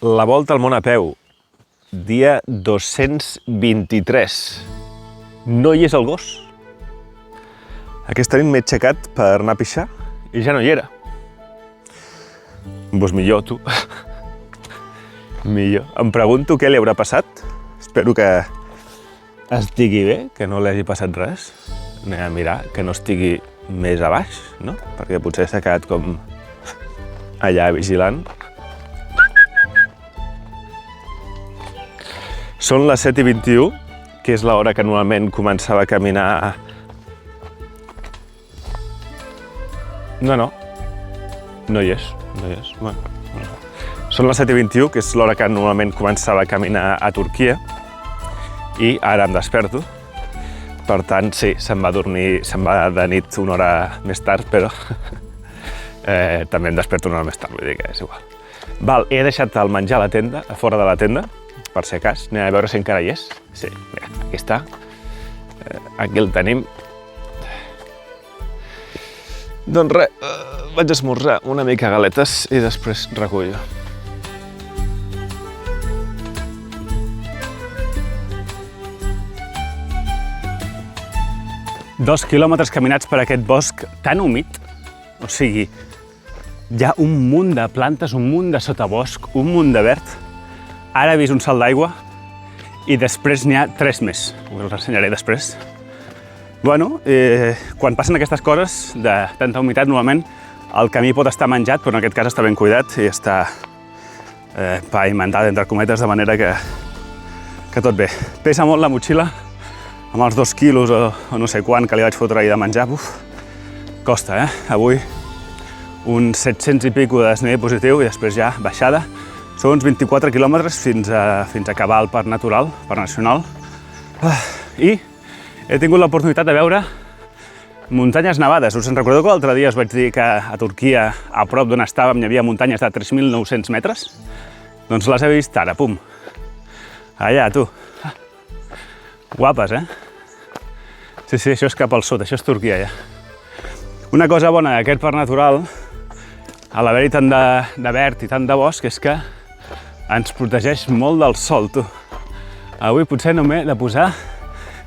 La volta al món a peu, dia 223. No hi és el gos. Aquesta nit m'he aixecat per anar a pixar i ja no hi era. Doncs millor, tu. Millor. Em pregunto què li haurà passat. Espero que estigui bé, que no li hagi passat res. Anem a mirar que no estigui més a baix, no? Perquè potser s'ha quedat com allà vigilant. Són les 7:21, que és l'hora que normalment començava a caminar... No hi és. Bueno. Són les 7:21, que és l'hora que normalment començava a caminar a Turquia, i ara em desperto. Per tant, sí, se'm va de nit una hora més tard, però també em desperto una hora més tard, vull dir que és igual. Val, he deixat el menjar a la tenda, a fora de la tenda, per si acas. Anem a veure si encara hi és. Sí, mira, aquí està. Aquí el tenim. Doncs res, vaig esmorzar una mica galetes i després recullo. Dos quilòmetres caminats per aquest bosc tan humit, o sigui, hi ha un munt de plantes, un munt de sotabosc, un munt de verd. Ara he vist un salt d'aigua i després n'hi ha 3 més. Us els ensenyaré després. Bueno, quan passen aquestes coses de tanta humitat, normalment el camí pot estar menjat, però en aquest cas està ben cuidat i està pavimentat, entre cometes, de manera que tot bé. Pesa molt la motxilla, amb els 2 quilos o no sé quant que li vaig fotre ahir de menjar. Costa, Avui uns 700 i pico de desnivell positiu i després ja baixada. Són uns 24 quilòmetres fins a acabar el Parc Natural, Parc Nacional. I he tingut l'oportunitat de veure muntanyes nevades. Us en recordeu que l'altre dia us vaig dir que a Turquia, a prop d'on estàvem, hi havia muntanyes de 3.900 metres? Doncs les he vist ara, pum. Allà, tu. Guapes, Sí, això és cap al sud, això és Turquia, ja. Una cosa bona d'aquest Parc Natural, a l'haver-hi tant de verd i tant de bosc, és que ens protegeix molt del sol, tu. Avui potser no m'he de posar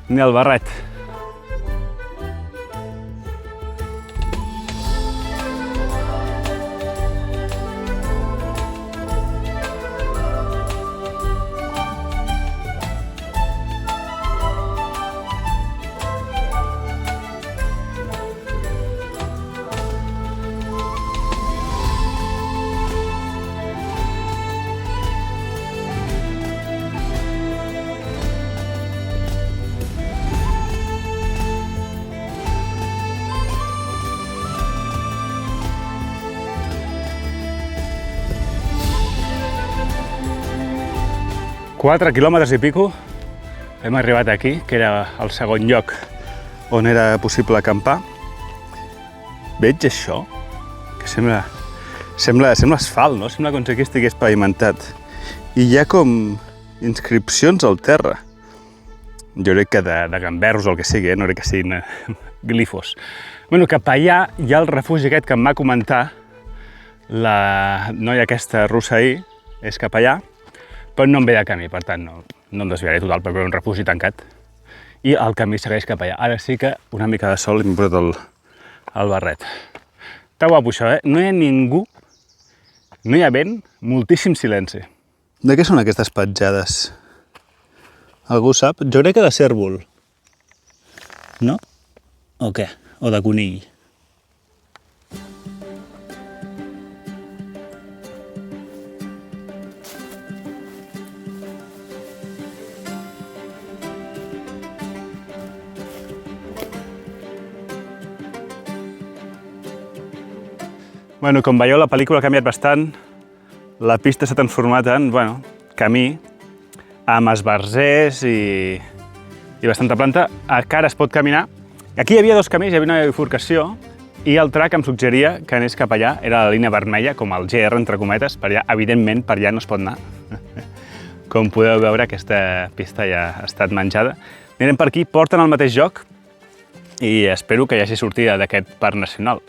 ni el barret. Quatre quilòmetres i pico hem arribat aquí, que era el segon lloc on era possible acampar. Veig això, que sembla asfalt, no? Sembla com si aquí estigués pavimentat. I hi ha com inscripcions al terra. Jo crec que de gamberros o el que sigui, no crec que siguin glifos. Bueno, cap allà hi ha el refugi aquest que em va comentar la noia aquesta russa ahir, és cap allà, però no em ve de camí, per tant no em desviaré total perquè és un refugi tancat. I el camí segueix cap allà. Ara sí que una mica de sol i m'he posat el barret. Està guapo això, No hi ha ningú, no hi ha vent, moltíssim silenci. De què són aquestes petjades? Algú sap? Jo crec que de cérvol. No? O què? O de conill? Bueno, com veieu, la pel·lícula ha canviat bastant. La pista s'ha transformat en, camí, amb esbarzers i bastanta planta. Encara es pot caminar. Aquí hi havia 2 camins, hi havia una bifurcació, i el track em suggeria que anés cap allà. Era la línia vermella, com el GR, entre cometes, per allà. Evidentment, per allà no es pot anar. Com podeu veure, aquesta pista ja ha estat menjada. Anirem per aquí, porten el mateix joc, i espero que hi hagi sortida d'aquest Parc Nacional.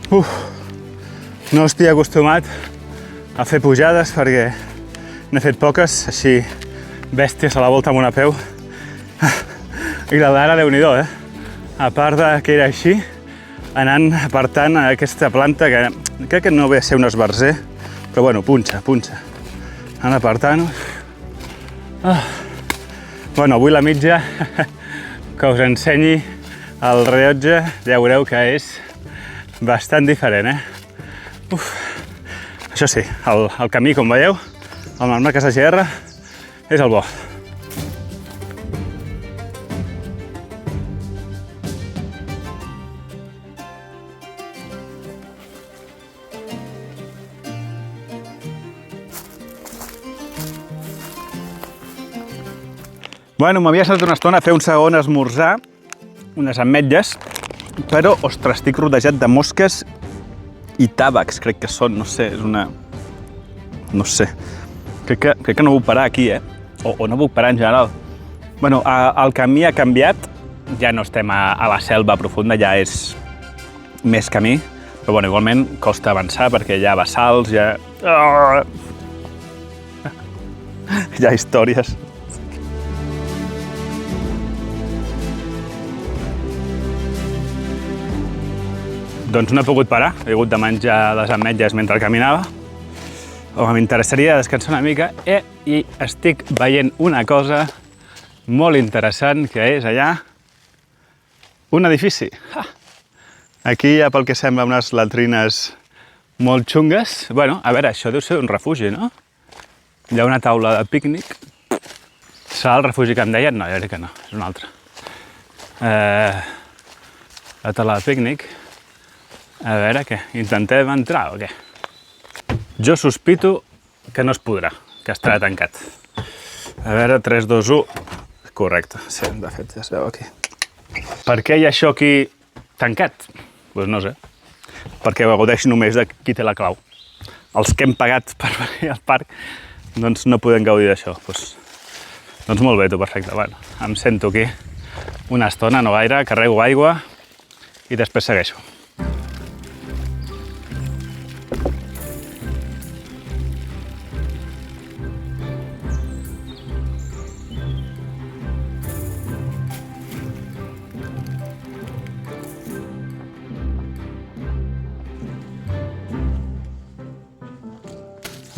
No estic acostumat a fer pujades perquè n'he fet poques, així bèsties a la volta amb una peu. I la d'ara, Déu-n'hi-do, A part que era així, anant apartant aquesta planta que crec que no ve a ser un esbarzer, però bueno, punxa. Anant apartant. Bueno, avui la mitja que us ensenyi el rellotge, ja veureu que és bastant diferent, Això sí, el camí, com veieu, el Malmar Casa GR és el bo. Bueno, m'havia estat una estona a fer un segon esmorzar, unes ametlles, però, ostres, estic rodejat de mosques i tàbecs, crec que són, no sé, és una... no sé. Crec que no puc parar aquí, O no puc parar en general. Bueno, el camí ha canviat, ja no estem a la selva profunda, ja és més camí, però bueno, igualment costa avançar perquè hi ha bassals, hi ha històries. Doncs no he pogut parar, he hagut de menjar les ametlles mentre caminava. M'interessaria descansar una mica i estic veient una cosa molt interessant, que és allà un edifici. Aquí hi ha, pel que sembla, unes latrines molt xungues. Bueno, a veure, això deu ser un refugi, no? Hi ha una taula de pícnic. Serà el refugi que em deien? No, jo crec que no, és un altre. La taula de pícnic. A veure, què? Intentem entrar o què? Jo sospito que no es podrà, que estarà tancat. A veure, 3, 2, 1... Correcte, sí, de fet, ja es veu aquí. Per què hi ha això aquí tancat? Doncs no sé. Perquè gaudeix només de qui té la clau. Els que hem pagat per venir al parc, doncs no podem gaudir d'això. Doncs molt bé, tu, perfecte. Bueno, em sento aquí una estona, no gaire, carrego aigua i després segueixo.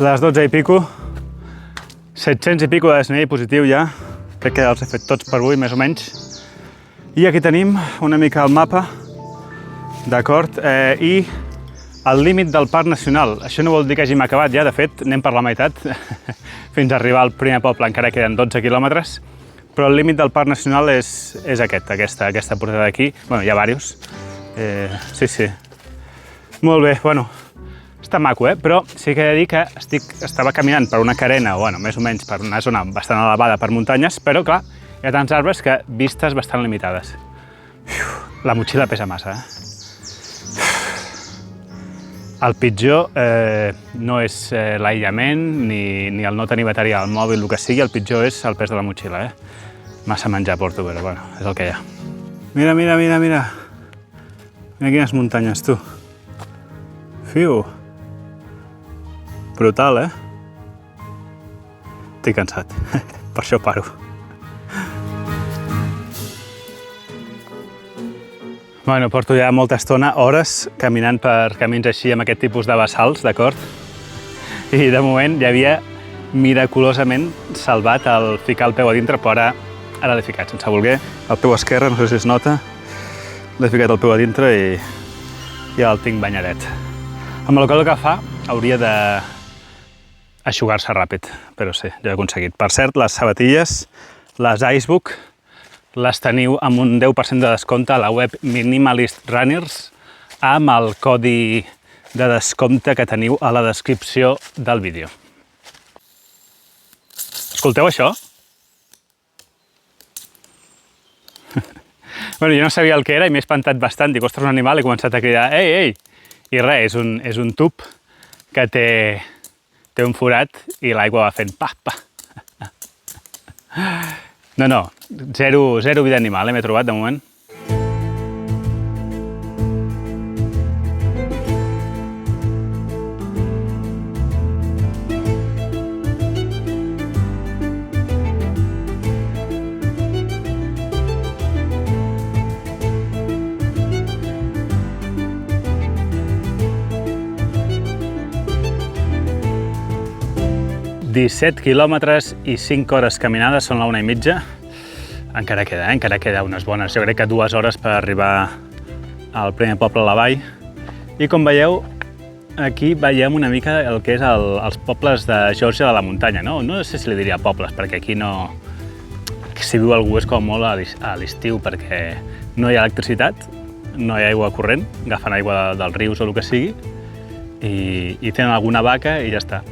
Les 12 i pico, 700 i pico de DNI positiu ja, crec que els he fet tots per avui, més o menys. I aquí tenim una mica el mapa, d'acord? I el límit del Parc Nacional. Això no vol dir que hàgim acabat ja, de fet, anem per la meitat, fins a arribar al primer poble, encara queden 12 quilòmetres, però el límit del Parc Nacional és aquesta portada d'aquí. Bueno, hi ha diversos. Sí. Molt bé, bueno, està maco, però sí que he de dir que estava caminant per una carena, o bueno, més o menys per una zona bastant elevada per muntanyes, però clar, hi ha tants arbres que vistes bastant limitades. La motxilla pesa massa, El pitjor no és l'aïllament ni el no tenir bateria al mòbil, el que sigui, el pitjor és el pes de la motxilla, Massa menjar porto, però bueno, és el que hi ha. Mira. Mira quines muntanyes, tu. Fiu. Brutal, Estic cansat, per això paro. Bueno, porto ja molta estona, hores, caminant per camins així amb aquest tipus de bassals, d'acord? I de moment ja havia miraculosament salvat el ficar el peu a dintre, però ara l'he ficat sense voler. El peu esquerre, no sé si es nota, l'he ficat el peu a dintre i ja el tinc banyadet. Amb el que fa, hauria de eixugar-se ràpid, però sí, ja ho he aconseguit. Per cert, les sabatilles, les Icebook, les teniu amb un 10% de descompte a la web Minimalist Runners amb el codi de descompte que teniu a la descripció del vídeo. Escolteu això? Bueno, jo no sabia el que era i m'he espantat bastant. Dic, ostres, un animal, he començat a cridar, ei! I res, és un tub que té un forat i l'aigua va fent pa. No, zero vida animal, m'he trobat de moment. 17 quilòmetres i 5 hores caminades, són la 1:30. Encara queda unes bones, jo crec que 2 hores per arribar al primer poble a la vall. I com veieu, aquí veiem una mica el que és els pobles de Geòrgia de la muntanya, no? No sé si li diria pobles, perquè aquí no... Si viu algú és com molt a l'estiu, perquè no hi ha electricitat, no hi ha aigua corrent, agafen aigua dels rius o el que sigui, i tenen alguna vaca i ja està.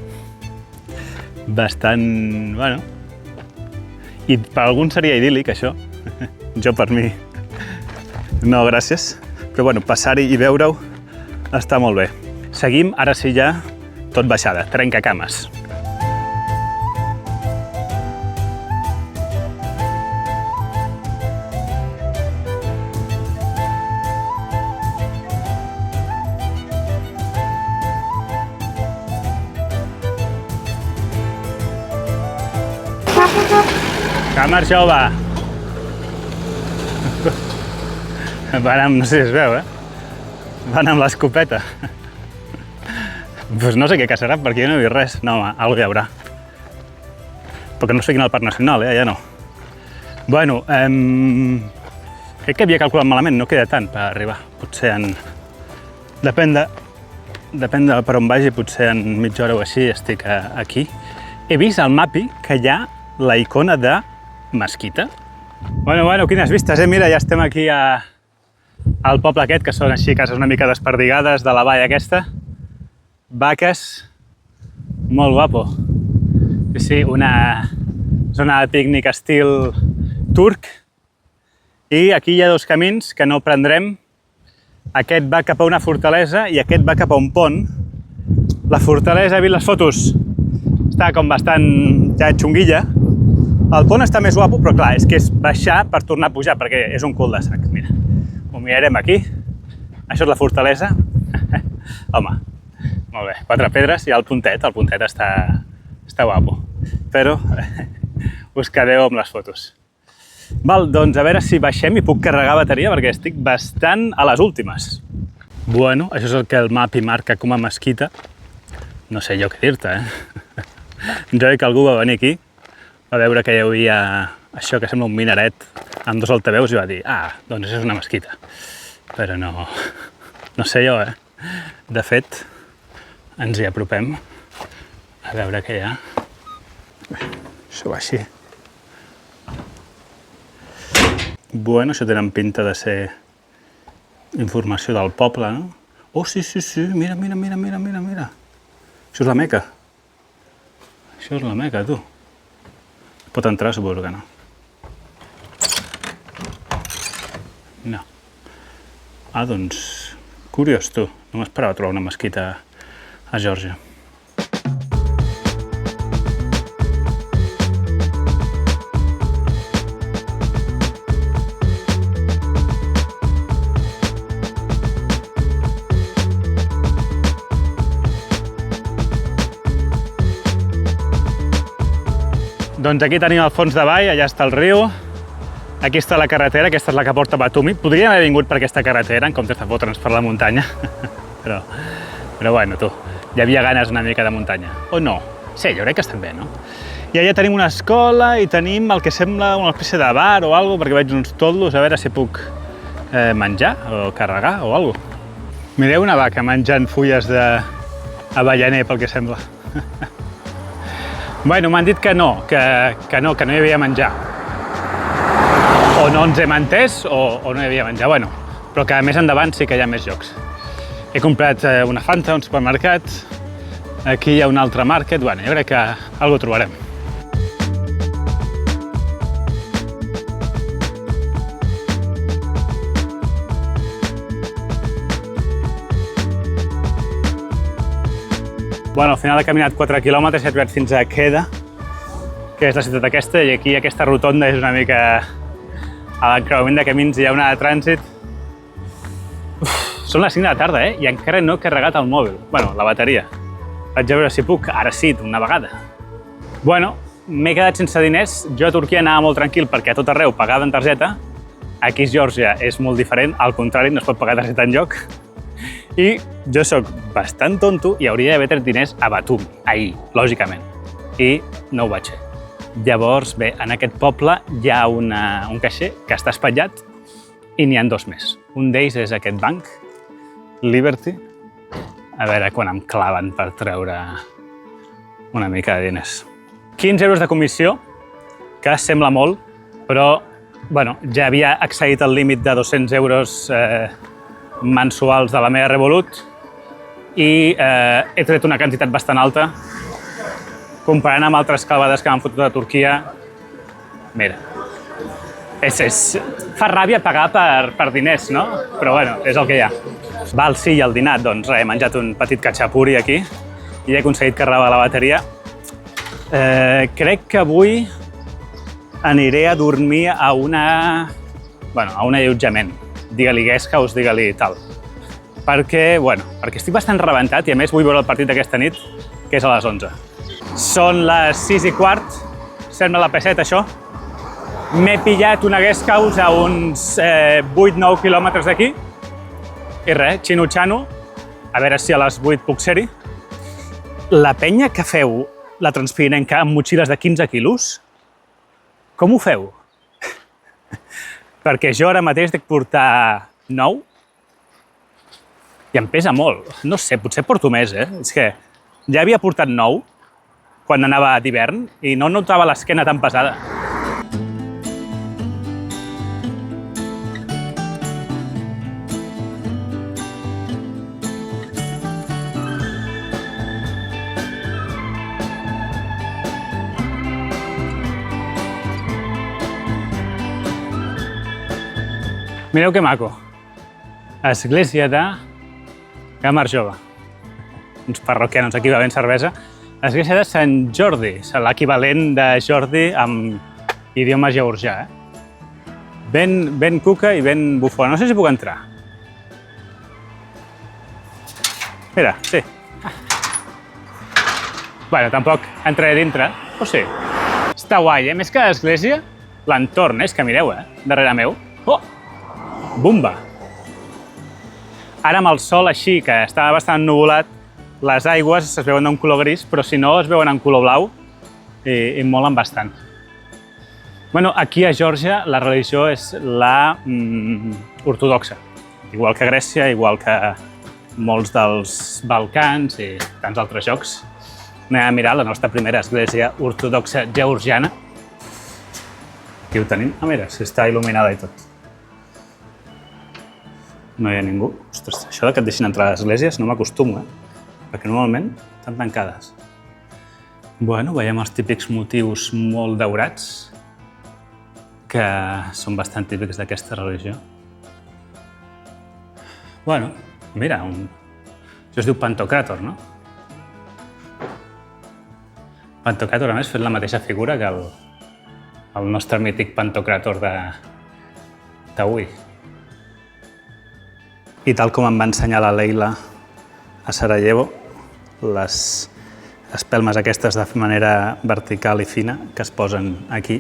Bastant... bueno... I per alguns seria idíl·lic, això. Jo, per mi, no, gràcies. Però bueno, passar-hi i veure-ho està molt bé. Seguim, ara sí ja, tot baixada, trencacames. Cames jove! Van amb, no sé si es veu, Van amb l'escopeta. Doncs no sé què caçarà, perquè jo no he vist res. No, home, alguna hi haurà. Perquè no seguint el Parc Nacional, ja no. Bueno, crec que havia calculat malament, no queda tant per arribar. Potser en... Depèn de per on vagi, potser en mitja hora o així estic aquí. He vist al mapi que hi ha la icona de mesquita. Bueno, quines vistes, Mira, ja estem aquí al poble aquest, que són així cases una mica desperdigades de la vall aquesta. Vaques, molt guapo. Sí, una zona de pícnic estil turc. I aquí hi ha dos camins que no prendrem. Aquest va cap a una fortalesa i aquest va cap a un pont. La fortalesa, he vist les fotos, està com bastant ja xunguilla. El pont està més guapo, però clar, és que és baixar per tornar a pujar, perquè és un cul de sac. Mira, ho mirarem aquí. Això és la fortalesa. Home, molt bé, 4 pedres i el puntet està guapo. Però us quedeu amb les fotos. Val, doncs a veure si baixem i puc carregar bateria, perquè estic bastant a les últimes. Bueno, això és el que el mapi marca com a mesquita. No sé jo què dir-te, Jo crec que algú va venir aquí, va veure que hi havia això que sembla un minaret amb 2 altaveus i va dir, doncs això és una mesquita. Però no sé jo, De fet, ens hi apropem a veure què hi ha. Això va així. Bueno, això tenen pinta de ser informació del poble, no? Oh, sí, mira. Això és la Meca. Això és la Meca, tu. Pot entrar, suposo que no. No. Doncs, curiós, tu. No m'esperava trobar una mesquita a Geòrgia. Doncs aquí tenim el fons de vall, allà està el riu. Aquí està la carretera, aquesta és la que porta a Batumi. Podríem haver vingut per aquesta carretera, en comptes de fotre'ns per la muntanya. Però bueno, tu, hi havia ganes una mica de muntanya. O no? Sí, jo crec que estem bé, no? I allà tenim una escola i tenim el que sembla una espècie de bar o alguna cosa, perquè veig uns toldos, a veure si puc menjar o carregar o alguna cosa. Mireu una vaca menjant fulles d'avellaner, pel que sembla. Bueno, m'han dit que no hi havia menjar. O no ens hem entès o no hi havia menjar, bueno, però que més endavant sí que hi ha més llocs. He comprat una Fanta, un supermercat, aquí hi ha un altre market, bueno, jo crec que alguna cosa trobarem. Bueno, al final he caminat 4 quilòmetres i he arribat fins a Kedah, que és la ciutat aquesta, i aquí aquesta rotonda és una mica a l'encreuament de camins, hi ha una de trànsit. Són les 5 de la tarda, i encara no he carregat el mòbil. Bueno, la bateria. Vaig a veure si puc, ara sí, d'una vegada. Bueno, m'he quedat sense diners. Jo a Turquia anava molt tranquil perquè a tot arreu pagava en targeta. Aquí a Geòrgia és molt diferent, al contrari, no es pot pagar targeta enlloc. I jo sóc bastant tonto i hauria d'haver tret diners a Batumi, ahir, lògicament. i no ho vaig fer. Llavors, bé, en aquest poble hi ha un caixer que està espatllat i n'hi ha dos més. Un d'ells és aquest banc, Liberty. A veure quan em claven per treure una mica de diners. 15 euros de comissió, que sembla molt, però bueno, ja havia excedit el límit de 200 euros mensuals de la meva Revolut i he tret una quantitat bastant alta. Comparant amb altres calvades que m'han fotut a Turquia, mira, fa ràbia pagar per diners, no? Però bueno, és el que hi ha. Va, el sí i el dinat, doncs res, he menjat un petit catxapuri aquí i he aconseguit carregar la bateria. Crec que avui aniré a dormir a un allotjament. Digue-li guest house, digue-li tal. Perquè estic bastant rebentat i a més vull veure el partit d'aquesta nit, que és a les 11. Són les 6:15, sembla la P7 això. M'he pillat una guest house a uns 8-9 quilòmetres d'aquí i res, xino-xano, a veure si a les 8 puc ser-hi. La penya que feu la Transpirinenca amb motxilles de 15 quilos, com ho feu? Perquè jo ara mateix dic portar 9 i em pesa molt. No sé, potser porto més, És que ja havia portat 9 quan anava d'hivern i no notava l'esquena tan pesada. Mireu que maco. Església de Camar Jove. Uns parroquianos aquí bevent cervesa. Església de Sant Jordi, l'equivalent de Jordi amb idioma georgià. Ben cuca i ben bufona. No sé si puc entrar. Mira, sí. Bueno, tampoc entraré dintre, o sí. Està guai, Més que l'església, l'entorn, és que mireu, darrere meu. Oh! Bumba! Ara amb el sol així, que estava bastant ennuvolat, les aigües es veuen d'un color gris, però si no es veuen en color blau i molen bastant. Bueno, aquí a Geòrgia la religió és la ortodoxa, igual que Grècia, igual que molts dels Balcans i tants altres llocs. Anem a mirar la nostra primera església ortodoxa georgiana. Aquí ho tenim. Ah, mira, està il·luminada i tot. No hi ha ningú. Ostres, això de que et deixin entrar a les esglésies no m'acostumo, perquè normalment estan tancades. Bueno, veiem els típics motius molt daurats, que són bastant típics d'aquesta religió. Bueno, mira, això es diu Pantocràtor, no? Pantocràtor, a més, fet la mateixa figura que el nostre mític Pantocràtor d'avui. I tal com em va ensenyar la Leila a Sarajevo, les espelmes aquestes de manera vertical i fina que es posen aquí.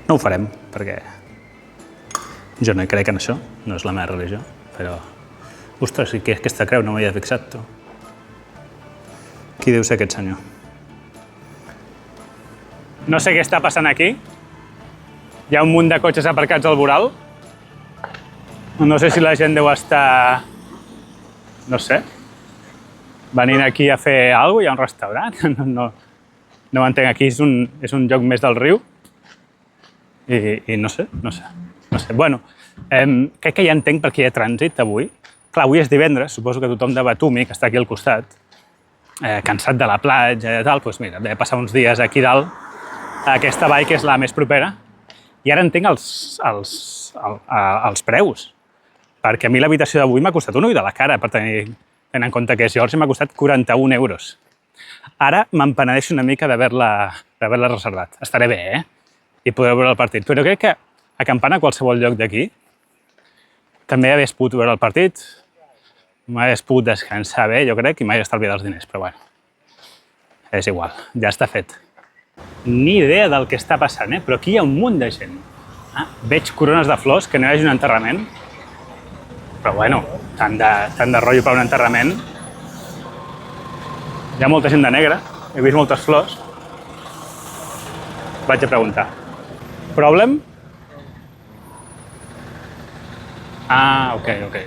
No ho farem, perquè jo no hi crec en això, no és la meva religió, però... Ostres, i què és aquesta creu? No m'hi he fixat, tu. Qui deu ser aquest senyor? No sé què està passant aquí. Hi ha un munt de cotxes aparcats al voral. No sé si la gent deu estar... no sé, venint aquí a fer alguna cosa, hi ha un restaurant, no ho entenc, aquí és un lloc més del riu i no sé. Bueno, crec que ja entenc per què hi ha trànsit avui. Clar, avui és divendres, suposo que tothom de Batumi, que està aquí al costat, cansat de la platja i tal, doncs mira, ve a passar uns dies aquí dalt, a aquesta vall que és la més propera, i ara entenc els preus. Perquè a mi l'habitació d'avui m'ha costat un ull de la cara, per tenir en compte que és Geòrgia, m'ha costat 41 euros. Ara m'empenedeixo una mica d'haver-la reservat. Estaré bé, I podreu veure el partit. Però crec que acampant a qualsevol lloc d'aquí també hagués pogut veure el partit, m'hagués pogut descansar bé, jo crec, i m'hagués estalviat els diners, però bueno, és igual, ja està fet. Ni idea del que està passant, però aquí hi ha un munt de gent. Veig corones de flors, que no hi hagi un enterrament, però bueno, tant de rotllo per un enterrament. Hi ha molta gent de negre, he vist moltes flors. Vaig a preguntar. Problem? Ah, ok.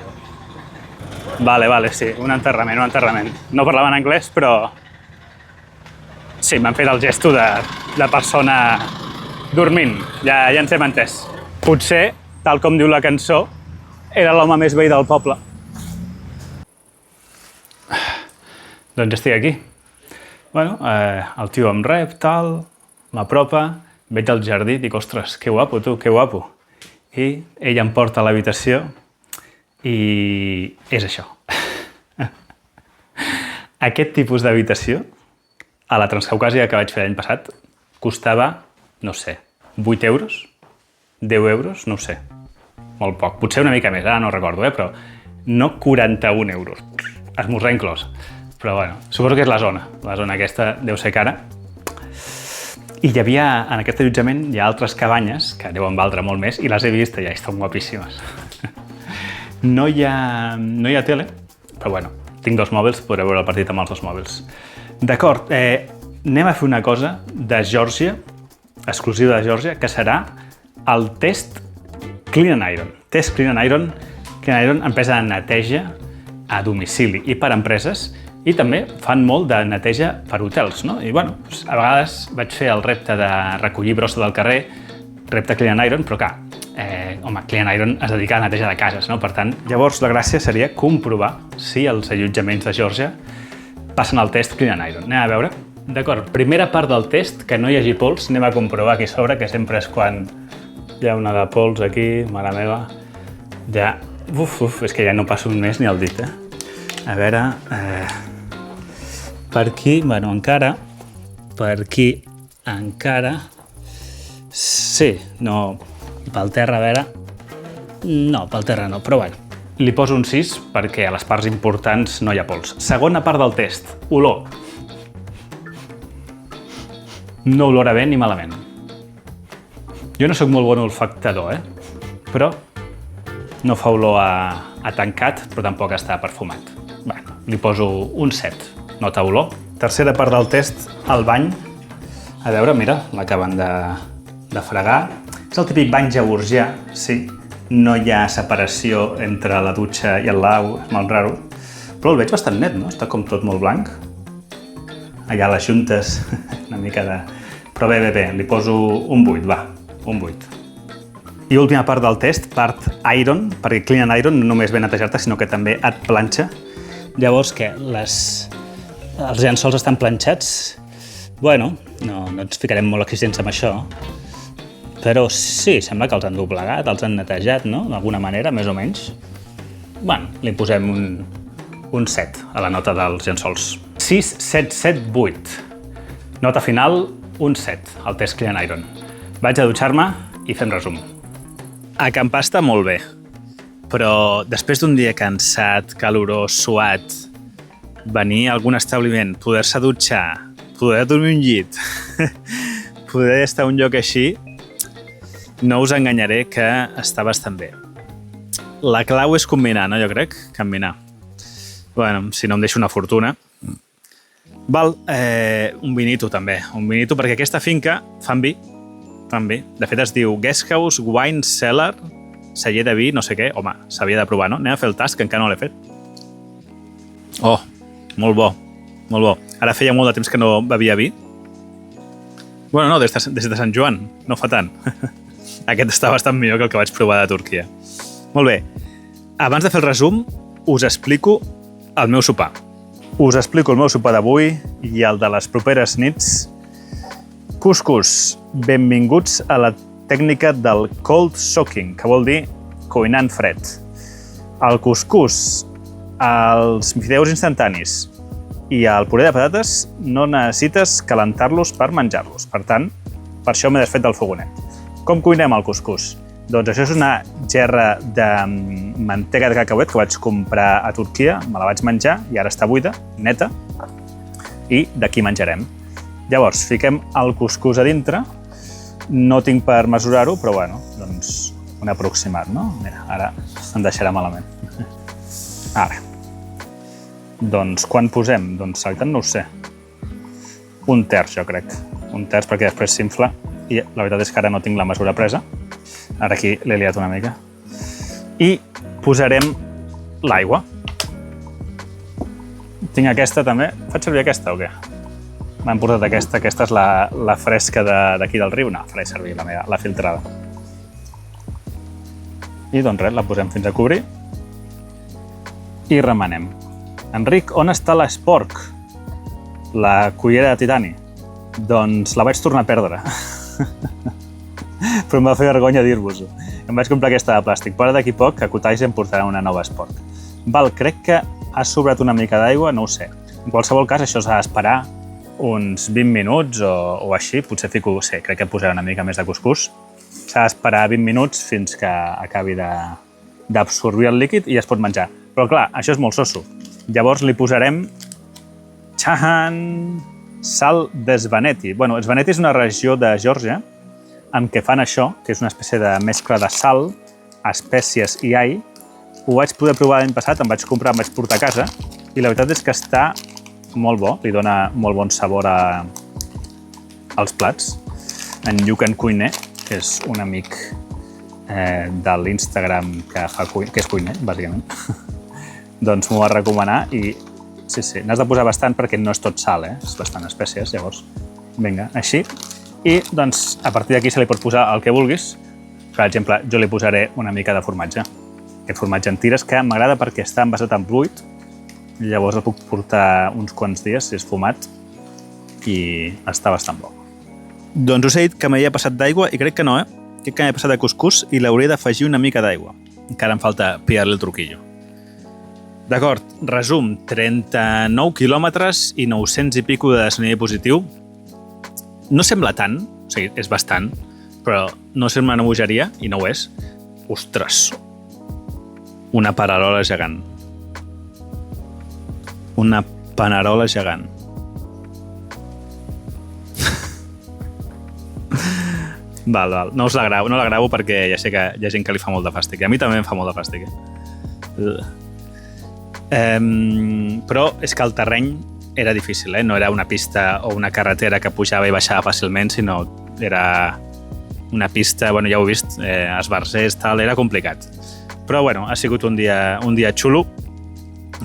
Vale, sí, un enterrament. No parlaven anglès, però... Sí, m'han fet el gesto de persona dormint, ja ens hem entès. Potser, tal com diu la cançó, era l'home més vell del poble. Doncs estic aquí. Bueno, el tio em rep, tal, m'apropa, veig al jardí, dic, ostres, que guapo, tu, que guapo. I ell em porta a l'habitació i és això. Aquest tipus d'habitació, a la Transcaucàsia que vaig fer l'any passat, costava, no sé, 8 euros? 10 euros? No ho sé. Molt poc. Potser una mica més, ara no recordo, però no 41 euros. Esmorzar inclòs. Però bueno, suposo que és la zona. La zona aquesta deu ser cara. I hi havia, en aquest allotjament, hi ha altres cabanyes, que deuen valdre molt més, i les he vist i ja estan guapíssimes. No hi ha tele, però bueno, tinc 2 mòbils, podré veure el partit amb els 2 mòbils. D'acord, anem a fer una cosa de Geòrgia, exclusiva de Geòrgia, que serà el test Clean and Iron. Test Clean and Iron. Clean and Iron, empresa de neteja a domicili i per empreses, i també fan molt de neteja per hotels, no? I bueno, a vegades vaig fer el repte de recollir brossa del carrer, repte Clean and Iron, però clar, Clean and Iron es dedica a la neteja de cases, no? Per tant, llavors la gràcia seria comprovar si els allotjaments de Geòrgia passen el test Clean and Iron. Anem a veure. D'acord, primera part del test, que no hi hagi pols, anem a comprovar aquí sobre, que sempre és quan hi ha una de pols aquí, mare meva, ja... és que ja no passo més ni el dit, A veure... Per aquí, bueno, encara... Per aquí, encara... Sí, no... Pel terra, a veure... No, pel terra no, però bueno. Li poso un 6 perquè a les parts importants no hi ha pols. Segona part del test, olor. No olora bé ni malament. Jo no sóc molt bon olfactador, però no fa olor a tancat, però tampoc està perfumat. Bueno, li poso un 7, nota olor. Tercera part del test, el bany. A veure, mira, l'acaben de fregar. És el típic bany georgià, sí. No hi ha separació entre la dutxa i el lavabo, és molt raro. Però el veig bastant net, no? Està com tot molt blanc. Allà les juntes, una mica de... Però bé, li poso un 8, va, un 8. I última part del test, part Iron, perquè Clean and Iron no només ve a netejar-te, sinó que també et planxa. Llavors, què? Els llençols estan planxats? Bueno, no ens ficarem molt exigents amb això. Però sí, sembla que els han doblegat, els han netejat, no? D'alguna manera, més o menys. Bueno, li posem un 7 a la nota dels llençols. 6, 7, 7, 8. Nota final, un 7, al test Clean and Iron. Vaig a dutxar-me i fem resum. Acampar està molt bé, però després d'un dia cansat, calorós, suat, venir a algun establiment, poder-se dutxar, poder dormir un llit, poder estar a un lloc així, no us enganyaré que està bastant bé. La clau és combinar, no? Jo crec, combinar. Bueno, si no em deixo una fortuna. Val, un vinito també. Un vinito perquè aquesta finca fan vi. De fet es diu Guesthouse Wine Cellar, celler de vi, no sé què. Home, s'havia de provar, no? Anem a fer el tast, que encara no l'he fet. Oh, molt bo, molt bo. Ara feia molt de temps que no bevia vi. Bueno, no, des de Sant Joan, no fa tant. Aquest està bastant millor que el que vaig provar de Turquia. Molt bé, abans de fer el resum, us explico el meu sopar. Us explico el meu sopar d'avui i el de les properes nits. Cuscús, benvinguts a la tècnica del cold soaking, que vol dir cuinant fred. El cuscús, els fideus instantanis i el puré de patates no necessites calentar-los per menjar-los. Per tant, per això m'he desfet del fogonet. Com cuinem el cuscús? Doncs això és una gerra de mantega de cacauet que vaig comprar a Turquia, me la vaig menjar i ara està buida, neta, i d'aquí menjarem. Llavors, fiquem el cuscús a dintre. No tinc per mesurar-ho, però bueno, doncs un aproximat, no? Mira, ara em deixarà malament. Ara. Doncs quan posem? Doncs la veritat no ho sé. Un terç, jo crec. Un terç perquè després s'infla i la veritat és que ara no tinc la mesura presa. Ara aquí l'he liat una mica. I posarem l'aigua. Tinc aquesta també. Faig servir aquesta o què? M'han portat aquesta. Aquesta és la fresca d'aquí del riu. No, faré servir la filtrada. I doncs res, la posem fins a cobrir i remenem. Enric, on està l'esporc? La cullera de titani? Doncs la vaig tornar a perdre. Però em va fer vergonya dir-vos-ho. Em vaig comprar aquesta de plàstic, però d'aquí poc a Kutaisi em portarà una nova esporc. Val, crec que ha sobrat una mica d'aigua, no ho sé. En qualsevol cas, això s'ha d'esperar uns 20 minuts o així. Potser fico, crec que posaré una mica més de cuscús. S'ha d'esperar 20 minuts fins que acabi d'absorbir el líquid i es pot menjar. Però clar, això és molt soso. Llavors li posarem sal d'Svaneti. Bueno, Svaneti és una regió de Geòrgia en què fan això, que és una espècie de mescla de sal, espècies i all. Ho vaig poder provar l'any passat, em vaig comprar, em vaig portar a casa i la veritat és que està molt bo, li dona molt bon sabor als plats. En Yukan Cuiner, que és un amic de l'Instagram que és cuiner, bàsicament, doncs m'ho va recomanar i sí, n'has de posar bastant perquè no és tot sal, és bastant espècies, llavors, vinga, així. I doncs a partir d'aquí se li pot posar el que vulguis. Per exemple, jo li posaré una mica de formatge. Aquest formatge en tires que m'agrada perquè està envasat en fluid, llavors el puc portar uns quants dies si és fumat i està bastant bo. Doncs us he dit que m'havia passat d'aigua i crec que no, Crec que m'he passat de cuscús i l'hauré d'afegir una mica d'aigua. Encara em falta pillar-li el truquillo. D'acord, resum, 39 quilòmetres i 900 i pico de desnivell positiu. No sembla tant, o sigui, és bastant, però no sembla una bogeria i no ho és. Ostres, una panerola gegant. Una panerola gegant. Val. No la gravo perquè ja sé que hi ha gent que li fa molt de fàstic. A mi també em fa molt de fàstic. Però és que el terreny era difícil, no era una pista o una carretera que pujava i baixava fàcilment, sinó era una pista, bueno, ja ho he vist, esbarzers, tal, era complicat. Però bueno, ha sigut un dia xulo,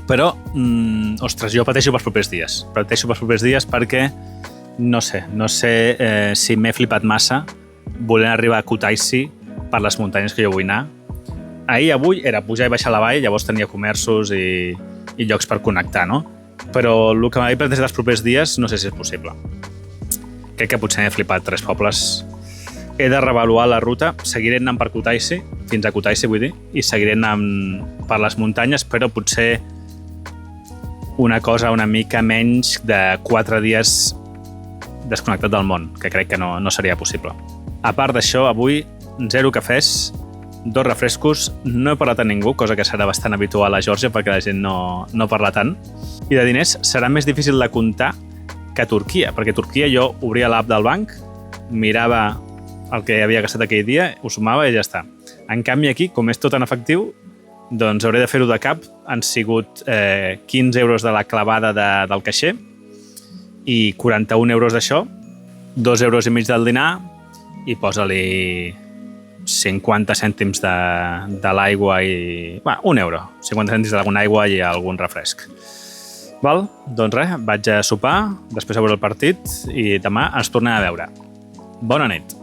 però, ostres, jo pateixo pels propers dies. Pateixo pels propers dies perquè no sé si m'he flipat massa volent arribar a Kutaisi per les muntanyes que jo vull anar. Avui era pujar i baixar la vall, llavors tenia comerços i llocs per connectar, no? Però el que m'havia plantejat els propers dies no sé si és possible. Crec que potser m'he flipat 3 pobles. He de reavaluar la ruta, seguiré anant per Kutaisi, fins a Kutaisi vull dir, i seguiré anant per les muntanyes, però potser una cosa una mica menys de 4 dies desconnectat del món, que crec que no seria possible. A part d'això, avui 0 cafès, 2 refrescos, no he parlat a ningú, cosa que serà bastant habitual a Geòrgia perquè la gent no parla tant. I de diners serà més difícil de comptar que a Turquia, perquè a Turquia jo obria l'app del banc, mirava el que havia gastat aquell dia, ho sumava i ja està. En canvi aquí, com és tot en efectiu, doncs hauré de fer-ho de cap. Han sigut 15 euros de la clavada del caixer i 41 euros d'això, 2 euros i mig del dinar i posa-li 50 cèntims de l'aigua i... 1 euro. 50 cèntims d'alguna aigua i algun refresc. Val? Doncs res, vaig a sopar, després a veure el partit i demà ens tornem a veure. Bona nit.